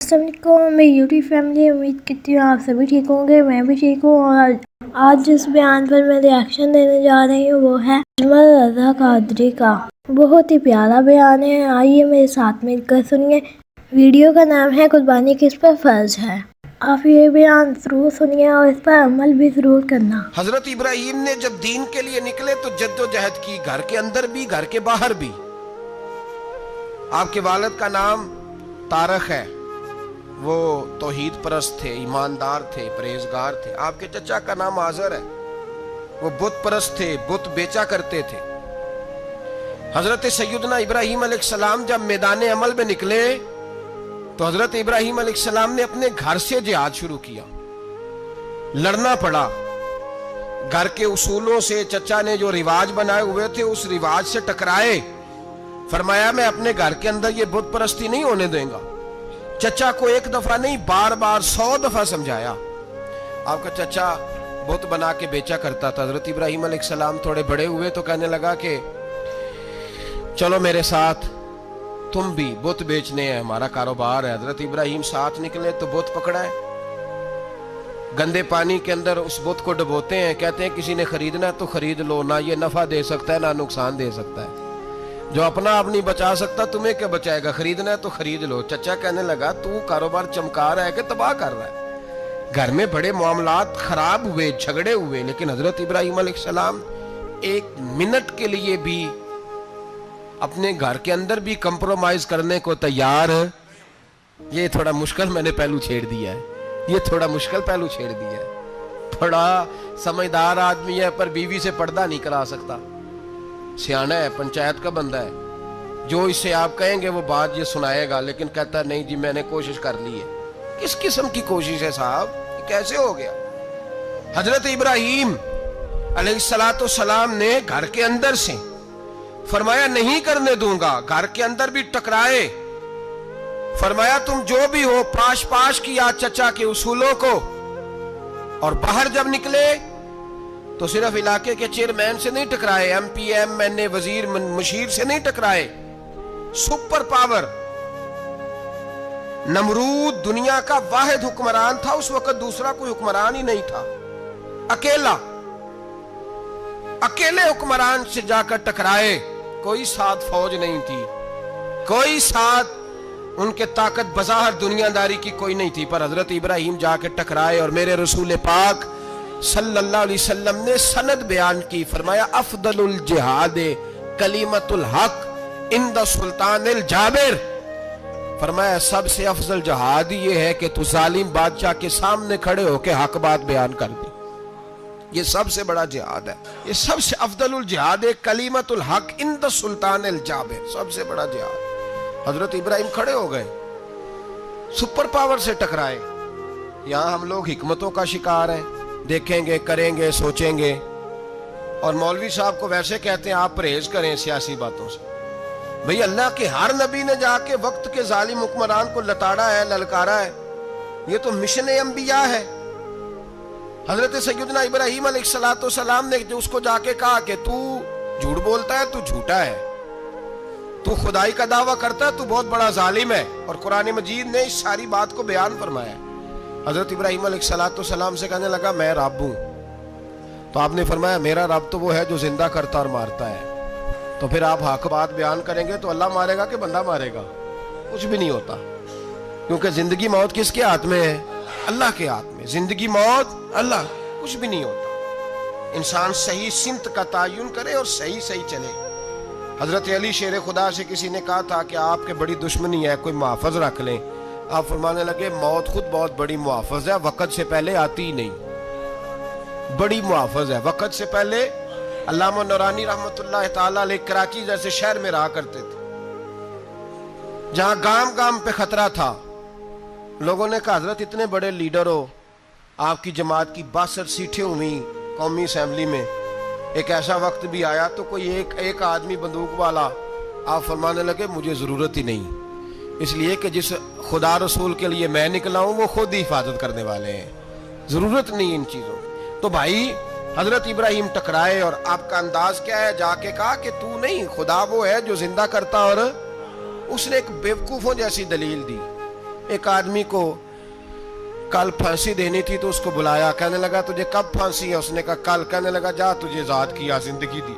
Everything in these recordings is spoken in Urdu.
السلام علیکم میری یوٹیوب فیملی، امید کرتی ہوں آپ سبھی ٹھیک ہوں گے۔ میں بھی ٹھیک ہوں، اور آج جس بیان پر میں ریاکشن دینے جا رہی ہوں وہ ہے اجمل رضا قادری کا۔ بہت ہی پیارا بیان ہے، آئیے میرے ساتھ مل کر سنیے۔ ویڈیو کا نام ہے قربانی کس پر فرض ہے۔ آپ یہ بیان ضرور سنیے اور اس پر عمل بھی ضرور کرنا۔ حضرت ابراہیم نے جب دین کے لیے نکلے تو جد و جہد کی، گھر کے اندر بھی گھر کے باہر بھی۔ آپ کے والد کا نام طارق ہے، وہ توحید پرست تھے، ایماندار تھے، پرہیزگار تھے۔ آپ کے چچا کا نام آذر ہے، وہ بت پرست تھے، بت بیچا کرتے تھے۔ حضرت سیدنا ابراہیم علیہ السلام جب میدان عمل میں نکلے تو حضرت ابراہیم علیہ السلام نے اپنے گھر سے جہاد شروع کیا، لڑنا پڑا۔ گھر کے اصولوں سے چچا نے جو رواج بنائے ہوئے تھے اس رواج سے ٹکرائے۔ فرمایا میں اپنے گھر کے اندر یہ بت پرستی نہیں ہونے دیں گا۔ چچا کو ایک دفعہ نہیں، بار بار 100 دفعہ سمجھایا۔ آپ کا چچا بت بنا کے بیچا کرتا تھا۔ حضرت ابراہیم علیہ السلام تھوڑے بڑے ہوئے تو کہنے لگا کہ چلو میرے ساتھ، تم بھی بت بیچنے ہیں، ہمارا کاروبار ہے۔ حضرت ابراہیم ساتھ نکلے تو بت پکڑا ہے، گندے پانی کے اندر اس بت کو ڈبوتے ہیں، کہتے ہیں کسی نے خریدنا ہے تو خرید لو، نہ یہ نفع دے سکتا ہے نہ نقصان دے سکتا ہے۔ جو اپنا آپ نہیں بچا سکتا تمہیں کیا بچائے گا، خریدنا ہے تو خرید لو۔ چچا کہنے لگا تو کاروبار چمکا رہا ہے کہ تباہ کر رہا ہے۔ گھر میں بڑے معاملات خراب ہوئے، جھگڑے ہوئے، لیکن حضرت ابراہیم علیہ السلام ایک منٹ کے لیے بھی اپنے گھر کے اندر بھی کمپرومائز کرنے کو تیار۔ یہ تھوڑا مشکل میں نے پہلو چھیڑ دیا ہے، یہ تھوڑا مشکل پہلو چھیڑ دیا ہے۔ بڑا سمجھدار آدمی ہے پر بیوی سے پردہ نہیں کرا سکتا، سیانا ہے، پنچایت کا بندہ ہے، جو اس سے آپ کہیں گے وہ بات یہ سنائے گا، لیکن کہتا ہے نہیں جی میں نے کوشش کر لی ہے۔ کس قسم کی کوشش ہے صاحب، یہ کیسے ہو گیا؟ حضرت ابراہیم علیہ السلام نے گھر کے اندر سے فرمایا نہیں کرنے دوں گا، گھر کے اندر بھی ٹکرائے۔ فرمایا تم جو بھی ہو، پاش کیا چچا کے اصولوں کو، اور باہر جب نکلے تو صرف علاقے کے چیئرمین سے نہیں ٹکرائے، ایم پی ایم این اے وزیر مشیر سے نہیں ٹکرائے، سپر پاور نمرود دنیا کا واحد حکمران تھا اس وقت، دوسرا کوئی حکمران ہی نہیں تھا، اکیلے حکمران سے جا کر ٹکرائے۔ کوئی ساتھ فوج نہیں تھی، کوئی ساتھ ان کے طاقت بظاہر دنیا داری کی کوئی نہیں تھی، پر حضرت ابراہیم جا کے ٹکرائے۔ اور میرے رسول پاک صلی اللہ علیہ وسلم نے سند بیان کی، فرمایا افضل الجہاد کلمۃ الحق عند سلطان الجابر۔ فرمایا سب سے افضل جہاد یہ ہے کہ تو ظالم بادشاہ کے سامنے کھڑے ہو کے حق بات بیان کر دے، یہ سب سے بڑا جہاد ہے، یہ سب سے افضل الجہاد کلمۃ الحق عند سلطان الجابر، سب سے بڑا جہاد۔ حضرت ابراہیم کھڑے ہو گئے، سپر پاور سے ٹکرائے۔ یہاں ہم لوگ حکمتوں کا شکار ہیں، دیکھیں گے، کریں گے، سوچیں گے، اور مولوی صاحب کو ویسے کہتے ہیں آپ پرہیز کریں سیاسی باتوں سے۔ بھئی اللہ کے ہر نبی نے جا کے وقت کے ظالم حکمران کو لتاڑا ہے، للکارا ہے، یہ تو مشن انبیاء ہے۔ حضرت سیدنا ابراہیم علیہ السلام نے جو اس کو جا کے کہا کہ تو جھوٹ بولتا ہے، تو جھوٹا ہے، تو خدائی کا دعویٰ کرتا ہے، تو بہت بڑا ظالم ہے، اور قرآن مجید نے اس ساری بات کو بیان فرمایا۔ حضرت ابراہیم علیہ السلام سے کہنے لگا میں رب ہوں، تو آپ نے فرمایا میرا رب تو وہ ہے جو زندہ کرتا اور مارتا ہے۔ تو پھر آپ حق بات بیان کریں گے تو اللہ مارے گا کہ بندہ مارے گا؟ کچھ بھی نہیں ہوتا، کیونکہ زندگی موت کس کے ہاتھ میں ہے؟ اللہ کے ہاتھ میں۔ زندگی موت اللہ، کچھ بھی نہیں ہوتا۔ انسان صحیح سمت کا تعین کرے اور صحیح چلے۔ حضرت علی شیر خدا سے کسی نے کہا تھا کہ آپ کے بڑی دشمنی ہے، کوئی محافظ رکھ لیں۔ آپ فرمانے لگے موت خود بہت بڑی محافظ ہے، وقت سے پہلے آتی ہی نہیں، بڑی محافظ ہے وقت سے پہلے۔ علامہ نورانی رحمت اللہ تعالیٰ علیہ کراچی جیسے شہر میں رہا کرتے تھے، جہاں گام گام پہ خطرہ تھا۔ لوگوں نے کہا حضرت اتنے بڑے لیڈر ہو، آپ کی جماعت کی 62 سیٹیں ہوئی قومی اسمبلی میں، ایک ایسا وقت بھی آیا تو کوئی ایک آدمی بندوق والا۔ آپ فرمانے لگے مجھے ضرورت ہی نہیں، اس لیے کہ جس خدا رسول کے لیے میں نکلا ہوں وہ خود ہی حفاظت کرنے والے ہیں، ضرورت نہیں ان چیزوں۔ تو بھائی حضرت ابراہیم ٹکرائے، اور آپ کا انداز کیا ہے؟ جا کے کہا کہ تو نہیں، خدا وہ ہے جو زندہ کرتا، اور اس نے ایک بیوقوفوں جیسی دلیل دی۔ ایک آدمی کو کل پھانسی دینی تھی تو اس کو بلایا, کہنے لگا تجھے کب پھانسی ہے؟ اس نے کہا کل. کہنے لگا جا تجھے آزاد کیا, زندگی دی,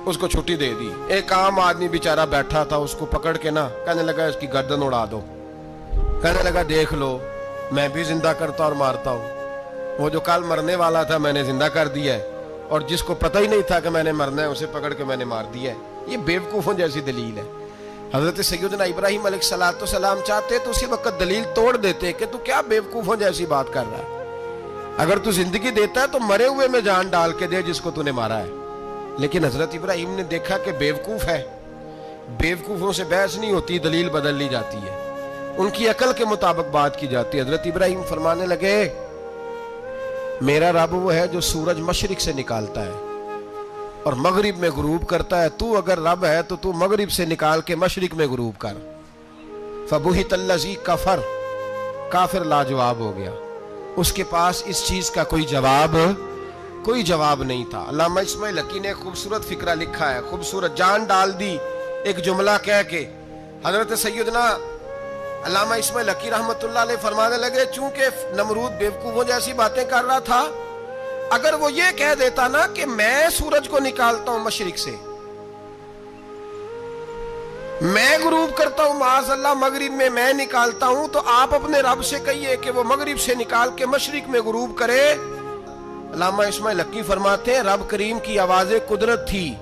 اس کو چھٹی دے دی. ایک عام آدمی بیچارہ بیٹھا تھا, اس کو پکڑ کے نا کہنے لگا اس کی گردن اڑا دو. کہنے لگا دیکھ لو میں بھی زندہ کرتا اور مارتا ہوں, وہ جو کل مرنے والا تھا میں نے زندہ کر دیا ہے, اور جس کو پتہ ہی نہیں تھا کہ میں نے مرنا ہے اسے پکڑ کے میں نے مار دیا ہے. یہ بیوقوفوں جیسی دلیل ہے. حضرت سیدنا ابراہیم علیہ السلام چاہتے تو اسی وقت دلیل توڑ دیتے کہ تو کیا بیوقوفوں جیسی بات کر رہا ہے, اگر تو زندگی دیتا ہے تو مرے ہوئے میں جان ڈال کے دے جس کو تو نے مارا ہے. لیکن حضرت ابراہیم نے دیکھا کہ بیوقوف ہے, بیوقوفوں سے بحث نہیں ہوتی, دلیل بدل لی جاتی ہے, ان کی عقل کے مطابق بات کی جاتی ہے. حضرت ابراہیم فرمانے لگے میرا رب وہ ہے جو سورج مشرق سے نکالتا ہے اور مغرب میں غروب کرتا ہے, تو اگر رب ہے تو تو مغرب سے نکال کے مشرق میں غروب کر. فبہت الذی کفر, کافر لاجواب ہو گیا, اس کے پاس اس چیز کا کوئی جواب نہیں تھا. علامہ اسماعیل حقی نے خوبصورت فکرہ لکھا ہے, خوبصورت, جان ڈال دی ایک جملہ کہہ کے. حضرت سیدنا علامہ اسماعیل حقی رحمت اللہ علیہ فرمانے لگے چونکہ نمرود بیوقوفوں جیسی باتیں کر رہا تھا, اگر وہ یہ کہہ دیتا نا کہ میں سورج کو نکالتا ہوں مشرق سے, میں غروب کرتا ہوں معاذ اللہ مغرب میں نکالتا ہوں, تو آپ اپنے رب سے کہیے کہ وہ مغرب سے نکال کے مشرق میں غروب کرے. علامہ اسماعیل حقی فرماتے ہیں رب کریم کی آواز قدرت تھی,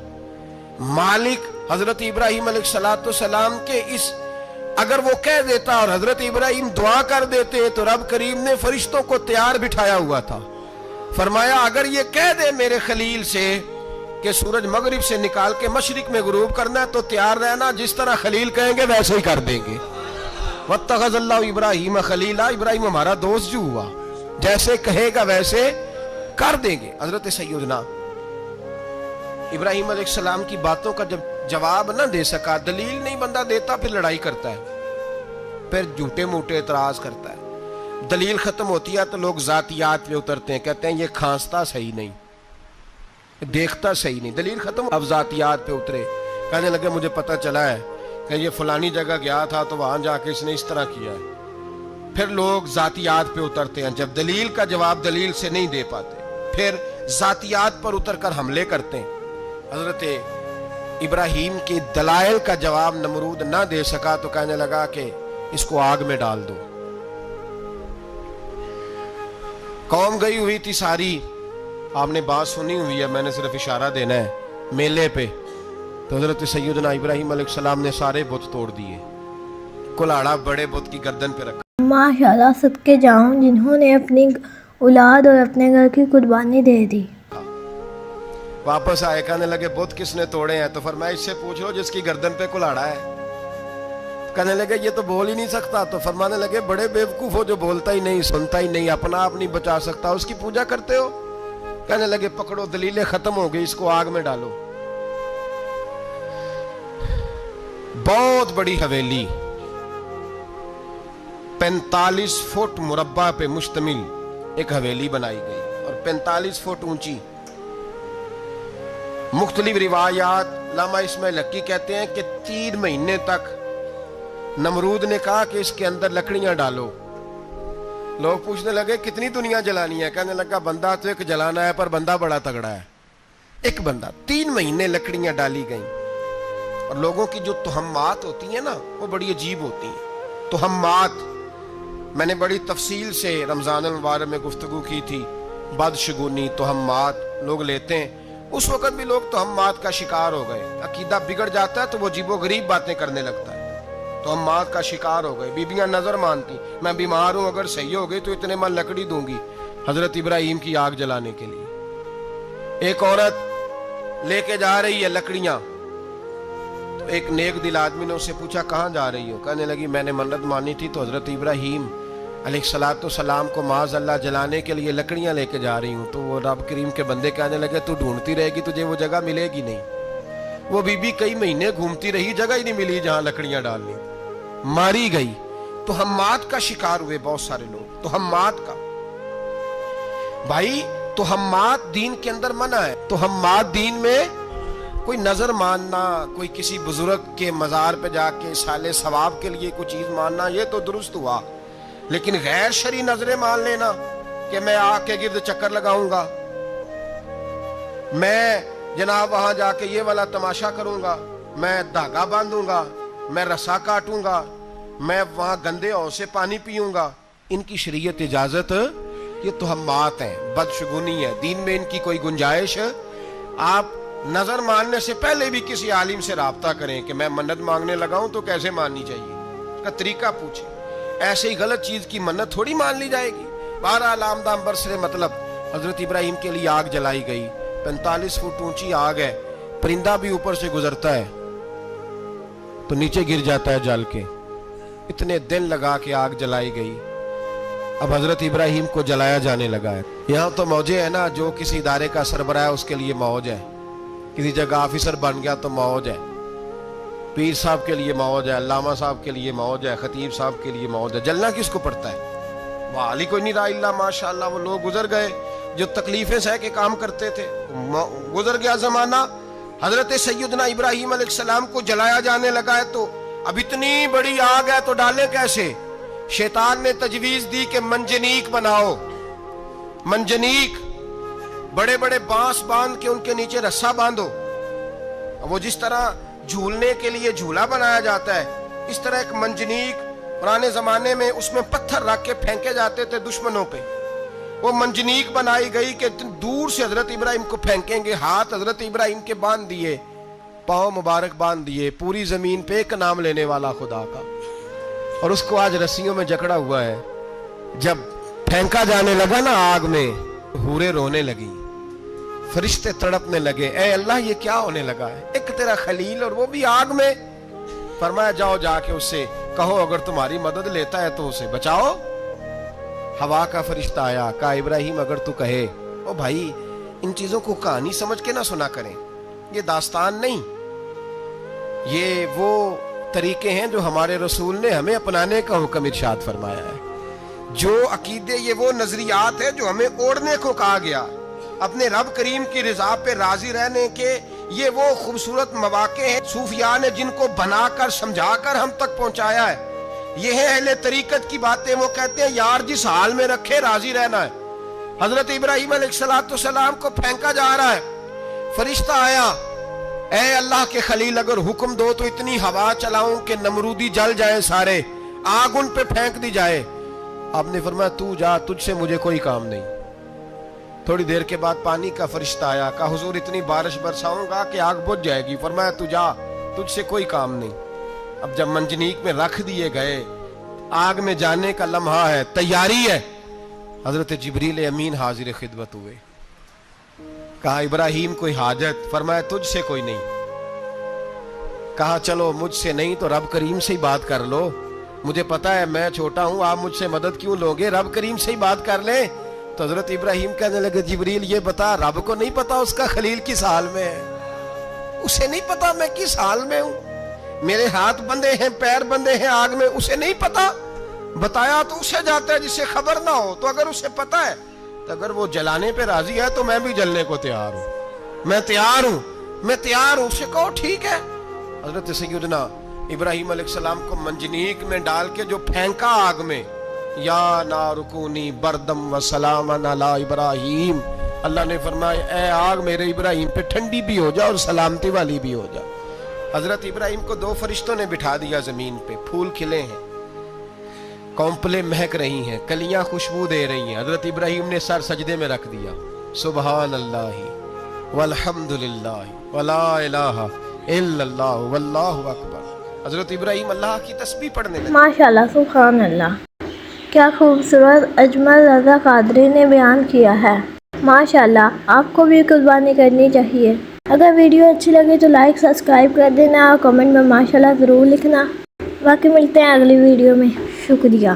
مالک حضرت ابراہیم علیہ السلام کے اس, اگر وہ کہہ دیتا اور حضرت ابراہیم دعا کر دیتے تو رب کریم نے فرشتوں کو تیار بٹھایا ہوا تھا. فرمایا اگر یہ کہہ دے میرے خلیل سے کہ سورج مغرب سے نکال کے مشرق میں غروب کرنا ہے تو تیار رہنا, جس طرح خلیل کہیں گے ویسے ہی کر دیں گے. واتخذ اللہ ابراہیم خلیلا, ابراہیم ہمارا دوست جو ہوا, جیسے کہے گا ویسے کر دیں گے. حضرت سیدنا ابراہیم علیہ السلام کی باتوں کا جب جواب نہ دے سکا, دلیل نہیں بندہ دیتا, پھر لڑائی کرتا ہے, پھر جھوٹے موٹے اعتراض کرتا ہے. دلیل ختم ہوتی ہے تو لوگ ذاتیات پہ اترتے ہیں, کہتے ہیں یہ کھانستا صحیح نہیں, دیکھتا صحیح نہیں. دلیل ختم, اب ذاتیات پہ اترے, کہنے لگے مجھے پتہ چلا ہے کہ یہ فلانی جگہ گیا تھا تو وہاں جا کے اس نے اس طرح کیا ہے. پھر لوگ ذاتیات پہ اترتے ہیں, جب دلیل کا جواب دلیل سے نہیں دے پاتے پھر ذاتیات پر اتر کر حملے کرتے ہیں. حضرت ابراہیم کے دلائل کا جواب نمرود نہ دے سکا تو کہنے لگا کہ اس کو آگ میں ڈال دو. قوم گئی ہوئی تھی ساری, آپ نے بات سنی ہوئی ہے, میں نے صرف اشارہ دینا ہے, میلے پہ. تو حضرت سیدنا ابراہیم علیہ السلام نے سارے بت توڑ دیے, کلاڑا بڑے بت کی گردن پہ رکھا. ماشاءاللہ صدقے جاؤں جنہوں نے اپنی اولاد اور اپنے گھر کی قربانی دے دی. واپس آئے, کہنے لگے بت کس نے توڑے ہیں؟ تو فرمایا اس سے پوچھ لو جس کی گردن پہ کلاڑا ہے. کہنے لگے یہ تو بول ہی نہیں سکتا. تو فرمانے لگے بڑے بیوقوف ہو, جو بولتا ہی نہیں, سنتا ہی نہیں, اپنا آپ نہیں بچا سکتا, اس کی پوجا کرتے ہو. کہنے لگے پکڑو, دلیلیں ختم ہو گئی, اس کو آگ میں ڈالو. بہت بڑی حویلی 45 فٹ مربع پہ مشتمل ایک حویلی بنائی گئی اور 45 فٹ اونچی. مختلف روایات, علامہ اسماعیل حقی کہتے ہیں کہ 3 مہینے تک نمرود نے کہا کہ اس کے اندر لکڑیاں ڈالو. لوگ پوچھنے لگے کتنی دنیا جلانی ہے؟ کہنے لگا بندہ تو ایک جلانا ہے, پر بندہ بڑا تگڑا ہے, ایک بندہ. 3 مہینے لکڑیاں ڈالی گئیں. اور لوگوں کی جو تہمات ہوتی ہیں نا وہ بڑی عجیب ہوتی ہیں. تہمات میں نے بڑی تفصیل سے رمضان المبارک میں گفتگو کی تھی. بدشگونی, تہمات لوگ لیتے ہیں. اس وقت بھی لوگ تہمات کا شکار ہو گئے. عقیدہ بگڑ جاتا ہے تو وہ عجیب و غریب باتیں کرنے لگتا ہے. تہمات کا شکار ہو گئے. بیبیاں نظر مانتی, میں بیمار ہوں, اگر صحیح ہو گئی تو اتنے من لکڑی دوں گی حضرت ابراہیم کی آگ جلانے کے لیے. ایک عورت لے کے جا رہی ہے لکڑیاں, تو ایک نیک دل آدمی نے اس سے پوچھا کہاں جا رہی ہو؟ کہنے لگی میں نے منت مانی تھی تو حضرت ابراہیم علیہ السلام کو معاذ اللہ جلانے کے لیے لکڑیاں لے کے جا رہی ہوں. تو وہ رب کریم کے بندے کہنے لگے تو ڈھونڈتی رہے گی, تجھے وہ جگہ ملے گی نہیں. وہ بی بی کئی مہینے گھومتی رہی, جگہ ہی نہیں ملی جہاں لکڑیاں ڈالنی, ماری گئی. تہمات کا شکار ہوئے بہت سارے لوگ. تہمات کا بھائی, تہمات دین کے اندر منع ہے. تہمات دین میں کوئی نظر ماننا، کوئی کسی بزرگ کے مزار پہ جا کے سالے ثواب کے لیے کوئی چیز ماننا، یہ تو درست ہوا، لیکن غیر شرعی نظریں مان لینا کہ میں آگ کے گرد چکر لگاؤں گا، میں جناب وہاں جا کے یہ والا تماشا کروں گا، میں دھاگا باندھوں گا، میں رسا کاٹوں گا، میں وہاں گندے ہو سے پانی پیوں گا، ان کی شریعت اجازت، یہ توہمات ہیں، بدشگونی ہے، دین میں ان کی کوئی گنجائش۔ آپ نظر ماننے سے پہلے بھی کسی عالم سے رابطہ کریں کہ میں منت مانگنے لگا ہوں تو کیسے ماننی چاہیے، اس کا طریقہ پوچھیں، ایسے ہی غلط چیز کی منت تھوڑی مان لی جائے گی۔ بہرحال آمدام برسرے مطلب حضرت ابراہیم کے لیے آگ جلائی گئی، 45 فٹ اونچی آگ ہے، پرندہ بھی اوپر سے گزرتا ہے تو نیچے گر جاتا ہے جل کے، اتنے دن لگا کے آگ جلائی گئی۔ اب حضرت ابراہیم کو جلایا جانے لگا ہے۔ یہاں تو موجیں ہے نا، جو کسی ادارے کا سربراہ ہے اس کے لیے موج ہے، کسی جگہ آفیسر بن گیا تو موج ہے، پیر صاحب کے لیے موج ہے، علامہ صاحب کے لیے موج ہے، خطیب صاحب کے لیے موج ہے۔ جلنا کس کو پڑتا ہے؟ وہاں کوئی نہیں رہا اللہ ماشاءاللہ، وہ لوگ گزر گئے جو تکلیفیں سہ کے کام کرتے تھے، گزر گیا زمانہ۔ حضرت سیدنا ابراہیم علیہ السلام کو جلایا جانے لگا ہے تو اب اتنی بڑی آگ ہے تو ڈالے کیسے؟ شیطان نے تجویز دی کہ منجنیق بناؤ، منجنیق، بڑے بڑے بانس باندھ کے ان کے نیچے رسا باندھو، وہ جس طرح جھولنے کے لیے جھولا بنایا جاتا ہے اس طرح ایک منجنیق پرانے زمانے میں اس میں پتھر رکھ کے پھینکے جاتے تھے دشمنوں پہ، وہ منجنیق بنائی گئی کہ دور سے حضرت ابراہیم کو پھینکیں گے، ہاتھ حضرت ابراہیم کے باندھ دیے، پاؤں مبارک باندھ دیے، پوری زمین پہ ایک نام لینے والا خدا کا، اور اس کو آج رسیوں میں جکڑا ہوا ہے۔ جب پھینکا جانے لگا نا آگ میں، حوریں رونے لگی، فرشتے تڑپنے لگے، اے اللہ یہ کیا ہونے لگا ہے، ایک تیرا خلیل اور وہ بھی آگ میں۔ فرمایا جاؤ جا کے اس سے کہو اگر تمہاری مدد لیتا ہے تو اسے بچاؤ۔ ہوا کا فرشتہ آیا، کہا ابراہیم اگر تو کہے، او بھائی ان چیزوں کو کہانی سمجھ کے نہ سنا کریں، یہ داستان نہیں، یہ وہ طریقے ہیں جو ہمارے رسول نے ہمیں اپنانے کا حکم ارشاد فرمایا ہے، جو عقیدے، یہ وہ نظریات ہے جو ہمیں اوڑھنے کو کہا گیا، اپنے رب کریم کی رضا پہ راضی رہنے کے یہ وہ خوبصورت مواقع ہیں صوفیاء نے جن کو بنا کر سمجھا کر ہم تک پہنچایا ہے۔ یہ ہے اہل طریقت کی باتیں، وہ کہتے ہیں یار جس حال میں رکھے راضی رہنا ہے۔ حضرت ابراہیم علیہ السلام کو پھینکا جا رہا ہے، فرشتہ آیا، اے اللہ کے خلیل اگر حکم دو تو اتنی ہوا چلاؤں کہ نمرودی جل جائیں سارے، آگ ان پہ پھینک دی جائے۔ آپ نے فرمایا تو جا، تجھ سے مجھے کوئی کام نہیں۔ تھوڑی دیر کے بعد پانی کا فرشتہ آیا، کہا حضور اتنی بارش برساؤں گا کہ آگ بجھ جائے گی۔ فرمایا تو جا، تجھ سے کوئی کام نہیں۔ اب جب منجنیق میں رکھ دیے گئے، آگ میں جانے کا لمحہ ہے، تیاری ہے، حضرت جبریل امین حاضر خدمت ہوئے، کہا ابراہیم کوئی حاجت؟ فرمایا تجھ سے کوئی نہیں۔ کہا چلو مجھ سے نہیں تو رب کریم سے ہی بات کر لو، مجھے پتا ہے میں چھوٹا ہوں، آپ مجھ سے مدد کیوں لو گے، رب کریم سے ہی بات کر لیں۔ تو حضرت ابراہیم کہنے لگے جبریل یہ بتا، رب کو نہیں پتا اس کا خلیل کس حال میں ہے، اسے نہیں پتا میں کس حال میں ہوں، میرے ہاتھ بندے ہیں، پیر بندے ہیں آگ میں، اسے نہیں پتا، بتایا تو اسے جاتا ہے جس سے خبر نہ ہو، تو اگر اسے پتا ہے تو اگر وہ جلانے پہ راضی ہے تو میں بھی جلنے کو تیار ہوں، میں تیار ہوں، میں تیار ہوں، اسے کہو ٹھیک ہے۔ حضرت سیدنا ابراہیم علیہ السلام کو منجنیق میں ڈال کے جو پھینکا آگ میں، یا نار کونی بردم و سلاما علی ابراہیم، اللہ نے فرمایا اے آگ میرے ابراہیم پہ ٹھنڈی بھی ہو جا اور سلامتی والی بھی ہو جا۔ حضرت ابراہیم کو دو فرشتوں نے بٹھا دیا زمین پہ، پھول کھلے ہیں، کونپلیں مہک رہی ہیں، کلیاں خوشبو دے رہی ہیں، حضرت ابراہیم نے سر سجدے میں رکھ دیا، سبحان اللہ والحمدللہ ولا الہ الا اللہ واللہ اکبر۔ حضرت ابراہیم اللہ کی تسبیح پڑھنے لگے۔ ماشاءاللہ، سبحان اللہ، کیا خوبصورت اجمل رضا قادری نے بیان کیا ہے۔ ماشاءاللہ، آپ کو بھی قربانی کرنی چاہیے۔ اگر ویڈیو اچھی لگے تو لائک سبسکرائب کر دینا اور کمنٹ میں ماشاءاللہ ضرور لکھنا۔ باقی ملتے ہیں اگلی ویڈیو میں، شکریہ۔